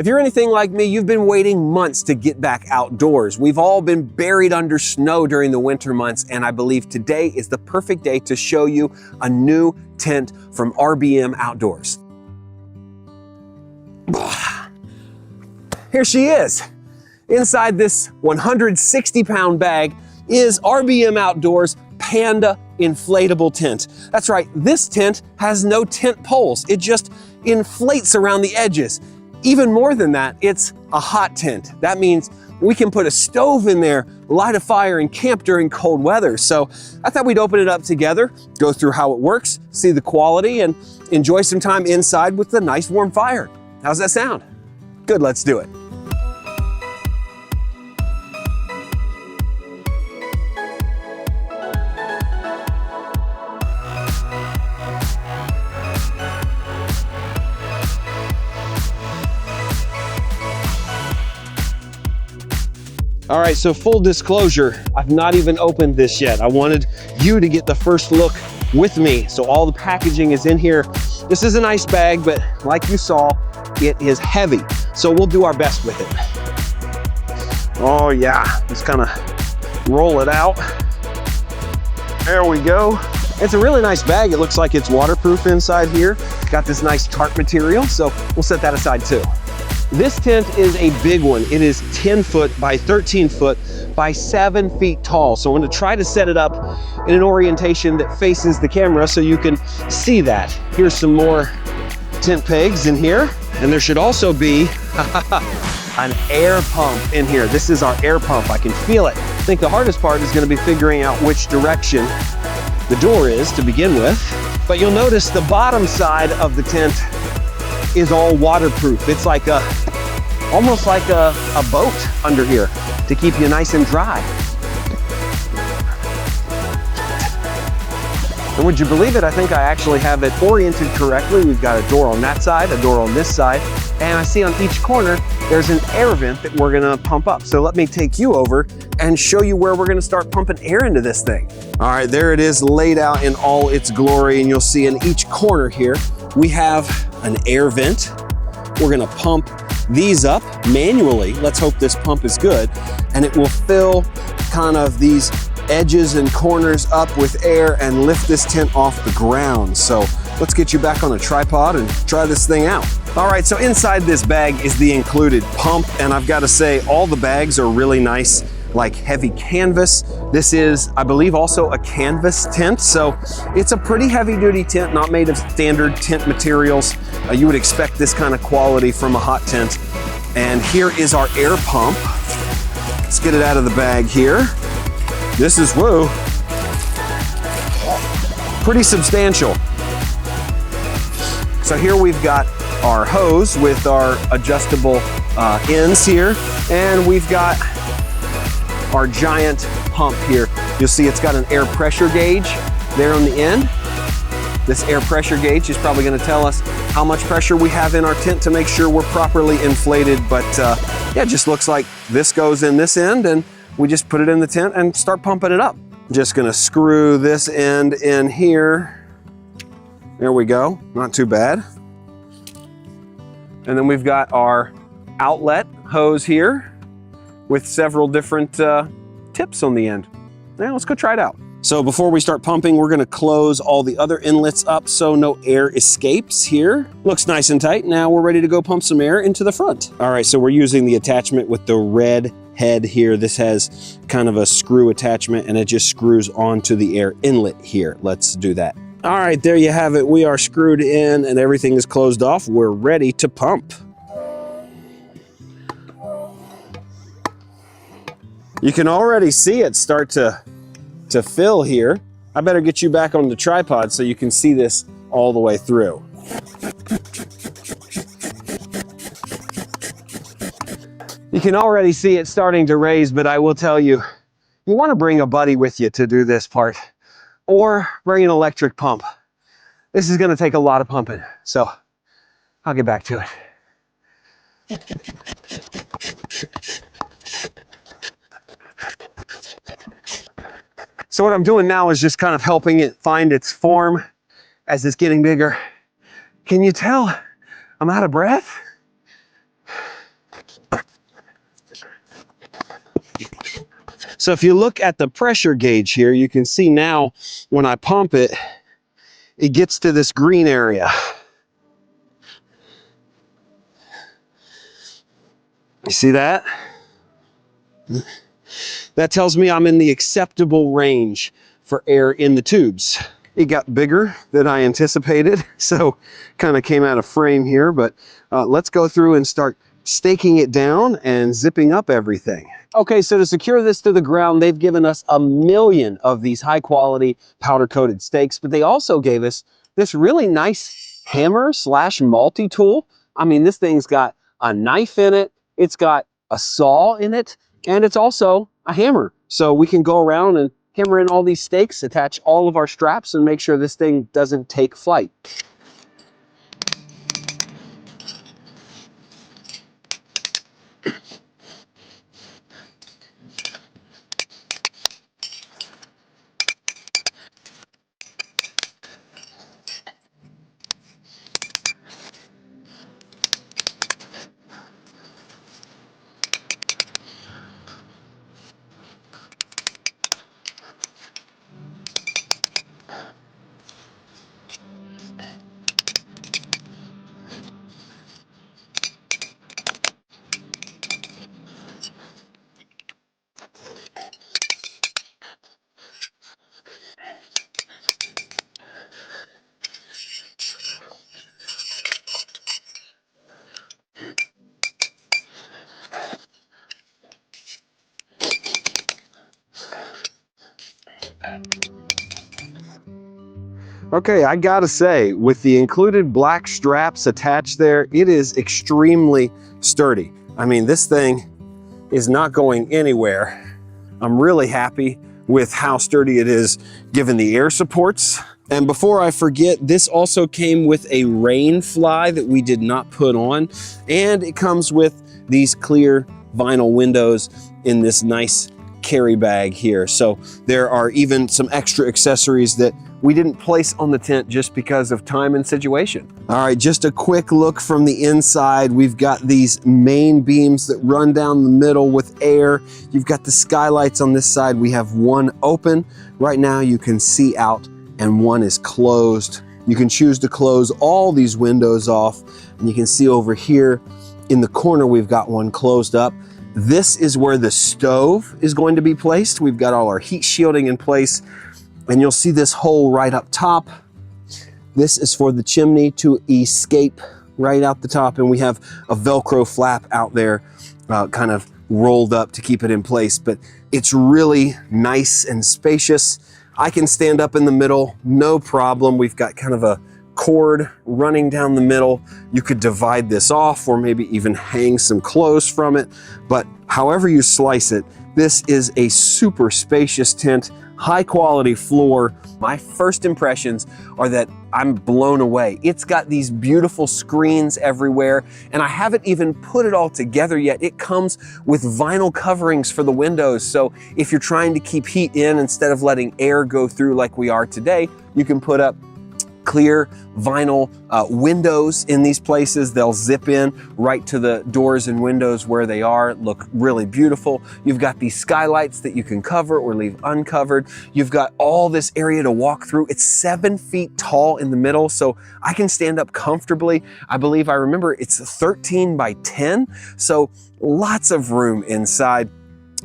If you're anything like me, you've been waiting months to get back outdoors. We've all been buried under snow during the winter months, and I believe today is the perfect day to show you a new tent from RBM Outdoors. Here she is. Inside this 160-pound bag is RBM Outdoors Panda Inflatable tent. That's right, this tent has no tent poles. It just inflates around the edges. Even more than that, it's a hot tent. That means we can put a stove in there, light a fire, and camp during cold weather. So I thought we'd open it up together, go through how it works, see the quality, and enjoy some time inside with a nice warm fire. How's that sound? Good, let's do it. All right, so full disclosure, I've not even opened this yet. I wanted you to get the first look with me. So all the packaging is in here. This is a nice bag, but like you saw, it is heavy. So we'll do our best with it. Oh yeah, just kind of roll it out. There we go. It's a really nice bag. It looks like it's waterproof inside here. Got this nice tarp material, so we'll set that aside too. This tent is a big one. It is 10 foot by 13 foot by 7 feet tall. So I'm gonna try to set it up in an orientation that faces the camera so you can see that. Here's some more tent pegs in here. And there should also be an air pump in here. This is our air pump. I can feel it. I think the hardest part is gonna be figuring out which direction the door is to begin with. But you'll notice the bottom side of the tent is all waterproof. It's like almost like a boat under here to keep you nice and dry. And would you believe it? I think I actually have it oriented correctly. We've got a door on that side, a door on this side, and I see on each corner there's an air vent that we're gonna pump up. So let me take you over and show you where we're gonna start pumping air into this thing. All right, there it is laid out in all its glory, and you'll see in each corner here we have an air vent. We're gonna pump these up manually. Let's hope this pump is good. And it will fill kind of these edges and corners up with air and lift this tent off the ground. So let's get you back on a tripod and try this thing out. All right, so inside this bag is the included pump. And I've gotta say, all the bags are really nice, like heavy canvas. This is, I believe, also a canvas tent. So it's a pretty heavy duty tent, not made of standard tent materials. You would expect this kind of quality from a hot tent. And here is our air pump. Let's get it out of the bag here. This is, whoa, pretty substantial. So here we've got our hose with our adjustable ends here. And we've got our giant pump here. You'll see it's got an air pressure gauge there on the end. This air pressure gauge is probably gonna tell us how much pressure we have in our tent to make sure we're properly inflated. But yeah, it just looks like this goes in this end and we just put it in the tent and start pumping it up. Just gonna screw this end in here. There we go, not too bad. And then we've got our outlet hose here with several different tips on the end. Now let's go try it out. So before we start pumping, we're gonna close all the other inlets up so no air escapes here. Looks nice and tight. Now we're ready to go pump some air into the front. All right, so we're using the attachment with the red head here. This has kind of a screw attachment and it just screws onto the air inlet here. Let's do that. All right, there you have it. We are screwed in and everything is closed off. We're ready to pump. You can already see it start to fill here. I better get you back on the tripod so you can see this all the way through. You can already see it starting to raise, but I will tell you, you want to bring a buddy with you to do this part, or bring an electric pump. This is going to take a lot of pumping, so I'll get back to it. So what I'm doing now is just kind of helping it find its form as it's getting bigger. Can you tell I'm out of breath? So if you look at the pressure gauge here, you can see now when I pump it, it gets to this green area. You see that? That tells me I'm in the acceptable range for air in the tubes. It got bigger than I anticipated, so kind of came out of frame here, but let's go through and start staking it down and zipping up everything. Okay, so to secure this to the ground, they've given us 1,000,000 of these high quality powder coated stakes, but they also gave us this really nice hammer slash multi-tool. I mean, this thing's got a knife in it, it's got a saw in it, and it's also a hammer. So we can go around and hammer in all these stakes, attach all of our straps, and make sure this thing doesn't take flight. Okay, I gotta say, with the included black straps attached there, it is extremely sturdy. I mean, this thing is not going anywhere. I'm really happy with how sturdy it is given the air supports. And before I forget, this also came with a rain fly that we did not put on, and it comes with these clear vinyl windows in this nice carry bag here. So there are even some extra accessories that we didn't place on the tent just because of time and situation. All right, just a quick look from the inside. We've got these main beams that run down the middle with air. You've got the skylights on this side. We have one open. Right now you can see out and one is closed. You can choose to close all these windows off, and you can see over here in the corner we've got one closed up. This is where the stove is going to be placed. We've got all our heat shielding in place, and you'll see this hole right up top. This is for the chimney to escape right out the top, and we have a Velcro flap out there kind of rolled up to keep it in place, but it's really nice and spacious. I can stand up in the middle, no problem. We've got kind of a cord running down the middle. You could divide this off or maybe even hang some clothes from it, but however you slice it, this is a super spacious tent, high quality floor. My first impressions are that I'm blown away. It's got these beautiful screens everywhere, and I haven't even put it all together yet. It comes with vinyl coverings for the windows, so if you're trying to keep heat in instead of letting air go through like we are today, you can put up clear vinyl windows in these places. They'll zip in right to the doors and windows where they are, look really beautiful. You've got these skylights that you can cover or leave uncovered. You've got all this area to walk through. It's 7 feet tall in the middle, so I can stand up comfortably. I believe I remember it's 13 by 10, so lots of room inside.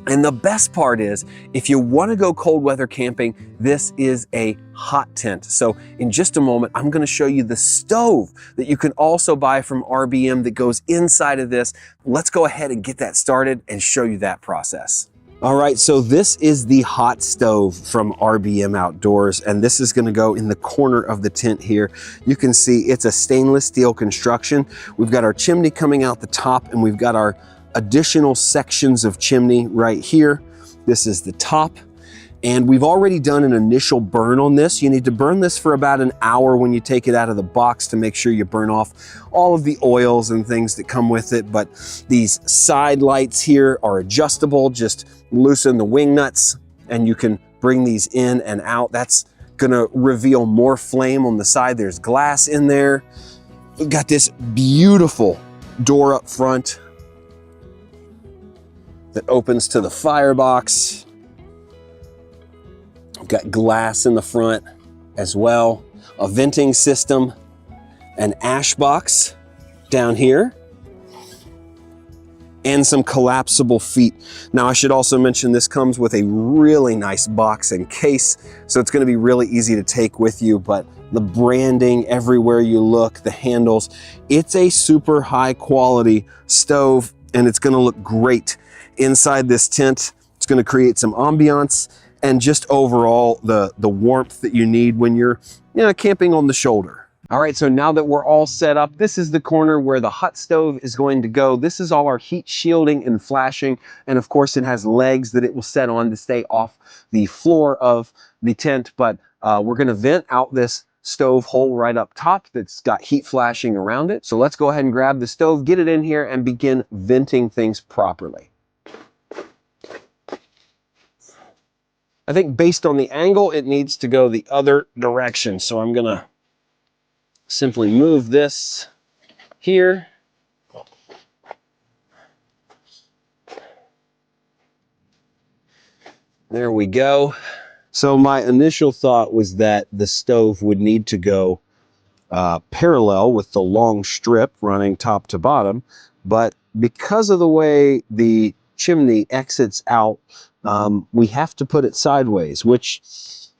And the best part is, if you want to go cold weather camping, this is a hot tent. So in just a moment, I'm going to show you the stove that you can also buy from RBM that goes inside of this. Let's go ahead and get that started and show you that process. All right, so this is the hot stove from RBM Outdoors, and this is gonna go in the corner of the tent here. You can see it's a stainless steel construction. We've got our chimney coming out the top, and we've got our additional sections of chimney right here. This is the top, and we've already done an initial burn on this. You need to burn this for about an hour when you take it out of the box to make sure you burn off all of the oils and things that come with it. But these side lights here are adjustable. Just loosen the wing nuts and you can bring these in and out. That's gonna reveal more flame on the side. There's glass in there. We've got this beautiful door up front that opens to the firebox. We've got glass in the front as well, a venting system, an ash box down here, and some collapsible feet. Now I should also mention this comes with a really nice box and case, so it's gonna be really easy to take with you, but the branding everywhere you look, the handles, it's a super high quality stove and it's gonna look great inside this tent. It's gonna create some ambiance and just overall the warmth that you need when you're camping on the shoulder. All right, so now that we're all set up, this is the corner where the hot stove is going to go. This is all our heat shielding and flashing. And of course it has legs that it will set on to stay off the floor of the tent. But we're gonna vent out this stove hole right up top that's got heat flashing around it. So let's go ahead and grab the stove, get it in here and begin venting things properly. I think based on the angle, it needs to go the other direction. So I'm gonna simply move this here. There we go. So my initial thought was that the stove would need to go parallel with the long strip running top to bottom, but because of the way the chimney exits out, we have to put it sideways, which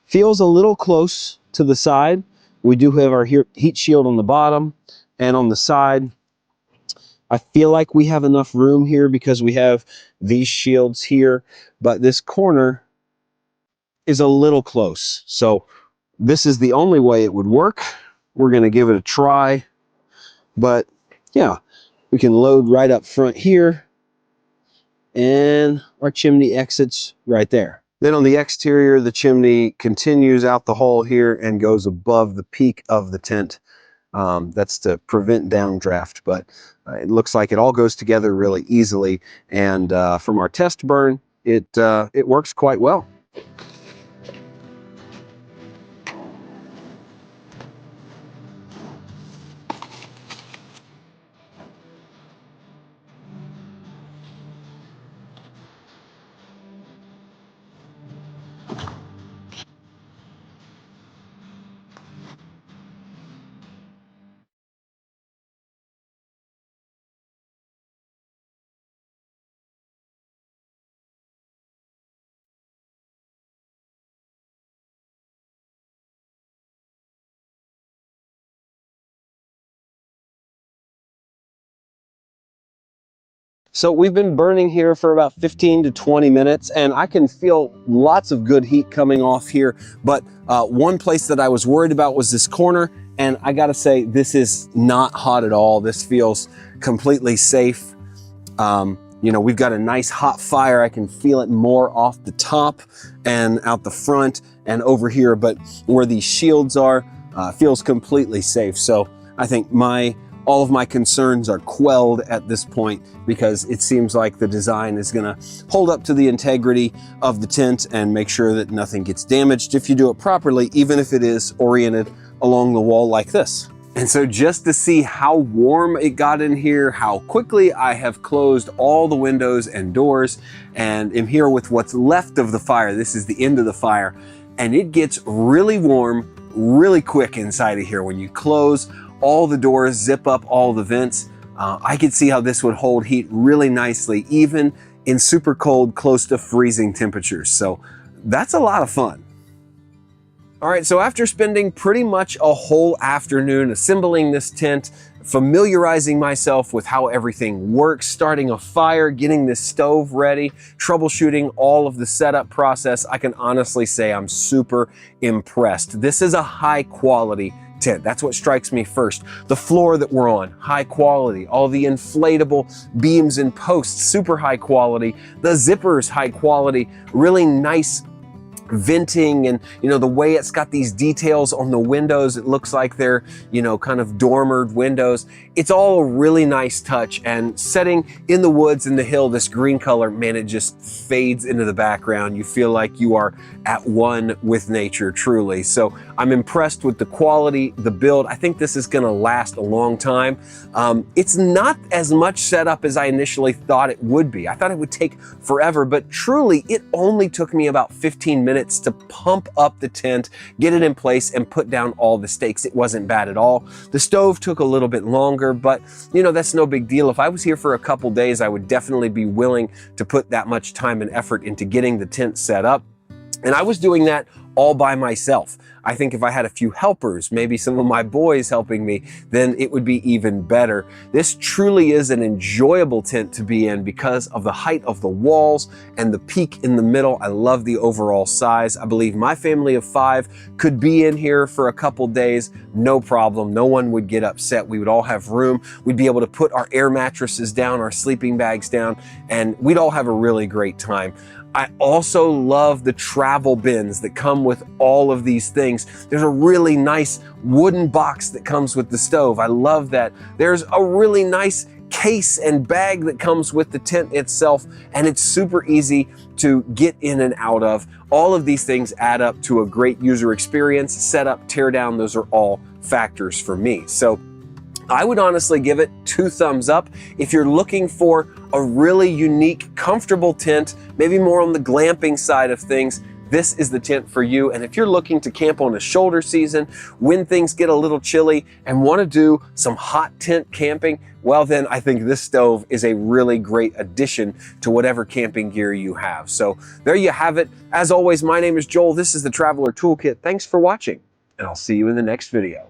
feels a little close to the side. We do have our heat shield on the bottom and on the side. I feel like we have enough room here because we have these shields here, but this corner is a little close. So this is the only way it would work. We're gonna give it a try, but yeah, we can load right up front here and our chimney exits right there. Then on the exterior, the chimney continues out the hole here and goes above the peak of the tent. That's to prevent downdraft, but it looks like it all goes together really easily. And from our test burn, it works quite well. So we've been burning here for about 15 to 20 minutes and I can feel lots of good heat coming off here. But one place that I was worried about was this corner. And I gotta say, this is not hot at all. This feels completely safe. We've got a nice hot fire. I can feel it more off the top and out the front and over here, but where these shields are, feels completely safe. So I think all of my concerns are quelled at this point because it seems like the design is gonna hold up to the integrity of the tent and make sure that nothing gets damaged if you do it properly, even if it is oriented along the wall like this. And so just to see how warm it got in here, how quickly I have closed all the windows and doors and am here with what's left of the fire. This is the end of the fire and it gets really warm really quick inside of here. When you close all the doors, zip up all the vents, I could see how this would hold heat really nicely, even in super cold, close to freezing temperatures. So that's a lot of fun. All right, so after spending pretty much a whole afternoon assembling this tent, familiarizing myself with how everything works, starting a fire, getting this stove ready, troubleshooting all of the setup process, I can honestly say I'm super impressed. This is a high quality tent. That's what strikes me first. The floor that we're on, high quality. All the inflatable beams and posts, super high quality. The zippers, high quality. Really nice venting and the way it's got these details on the windows, it looks like they're kind of dormered windows. It's all a really nice touch, and setting in the woods in the hill, this green color, man, it just fades into the background. You feel like you are at one with nature, truly. So I'm impressed with the quality, the build. I think this is gonna last a long time. It's not as much setup as I initially thought it would be. I thought it would take forever, but truly it only took me about 15 minutes minutes to pump up the tent, get it in place, and put down all the stakes. It wasn't bad at all. The stove took a little bit longer, but you know, that's no big deal. If I was here for a couple days, I would definitely be willing to put that much time and effort into getting the tent set up. And I was doing that all by myself. I think if I had a few helpers, maybe some of my boys helping me, then it would be even better. This truly is an enjoyable tent to be in because of the height of the walls and the peak in the middle. I love the overall size. I believe my family of 5 could be in here for a couple days, no problem. No one would get upset. We would all have room. We'd be able to put our air mattresses down, our sleeping bags down, and we'd all have a really great time. I also love the travel bins that come with all of these things. There's a really nice wooden box that comes with the stove. I love that. There's a really nice case and bag that comes with the tent itself, and it's super easy to get in and out of. All of these things add up to a great user experience. Setup, tear down, those are all factors for me. So I would honestly give it 2 thumbs up. If you're looking for a really unique, comfortable tent, maybe more on the glamping side of things, this is the tent for you. And if you're looking to camp on a shoulder season, when things get a little chilly and want to do some hot tent camping, well then I think this stove is a really great addition to whatever camping gear you have. So there you have it. As always, my name is Joel. This is the Traveler Toolkit. Thanks for watching, and I'll see you in the next video.